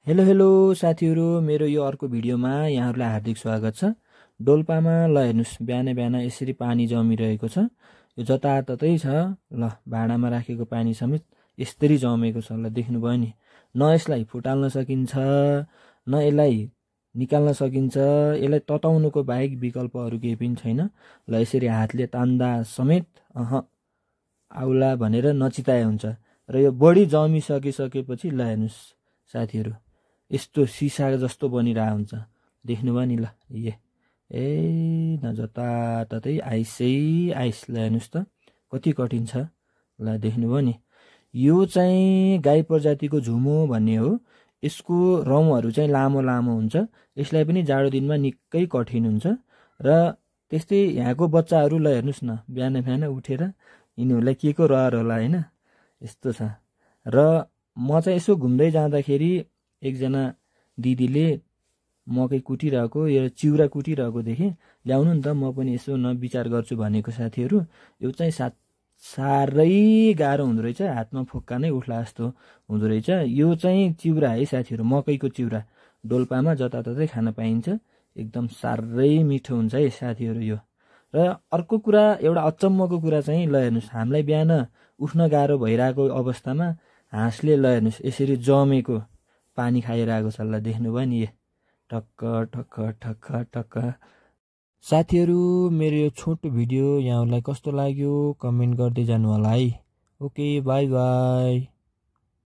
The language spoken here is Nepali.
हेलो हेलो साथीहरु, मेरो यो अर्को भिडियोमा यहाँहरुलाई हार्दिक स्वागत छ। डोल्पामा ल हेर्नुस्, बिहानै बिहान यसरी पानी जमिरहेको छ। यो जताततै छ। ल भाडामा राखेको पानी समेत यसरी जमेको छ। ल देख्नुभयो नि। न यसलाई फुटाल्न सकिन्छ, न यसलाई निकाल्न सकिन्छ। यसलाई तताउनुको बाहेक विकल्पहरु केही पनि छैन। ल यसरी हातले तान्दा समेत आउला भनेर नचिताए हुन्छ। र यो बढी जमिसकेपछि ल हेर्नुस् साथीहरु, यस्तो सिसा जस्तो बनिरहेको हुन्छ। देख्नुभयो नि। ल न जताततै आइसै आइस। ल हेर्नुस् त कति कठिन छ। ल देख्नुभयो नि। यो चाहिँ गाई प्रजातिको झुमो भन्ने हो। यसको रौँहरू चाहिँ लामो लामो हुन्छ। यसलाई पनि जाडो दिनमा निकै कठिन हुन्छ। र त्यस्तै यहाँको बच्चाहरू ल हेर्नुस् न, बिहान बिहान उठेर यिनीहरूलाई के को रहर होला हैन, यस्तो छ। र म चाहिँ यसो घुम्दै जाँदाखेरि एकजना दिदीले मकै कुटिरहेको, यो चिउरा कुटिरहेको देखेँ। ल्याउनु नि त, म पनि यसो विचार गर्छु भनेको साथीहरु। यो चाहिँ साह्रै गाह्रो हुँदो रहेछ। हातमा फोक्का नै उठ्ला जस्तो हुँदो रहेछ। यो चाहिँ चिउरा है साथीहरु, मकैको चिउरा। डोल्पामा जताततै खान पाइन्छ। एकदम साह्रै मिठो हुन्छ है साथीहरु यो। र अर्को कुरा, एउटा अचम्मको कुरा चाहिँ ल हेर्नुस्, हामीलाई बिहान उठ्न गाह्रो भइरहेको अवस्थामा हाँसले ल हेर्नुस् यसरी जमेको पानी खाइरहेको छ। ल देख्नुभयो नि। टक्क टक्क टक्क टक्क। साथीहरु, मेरो यो छोटो भिडियो यहाँहरुलाई कस्तो लाग्यो कमेन्ट गर्दै जानु होला है। Okay, bye bye.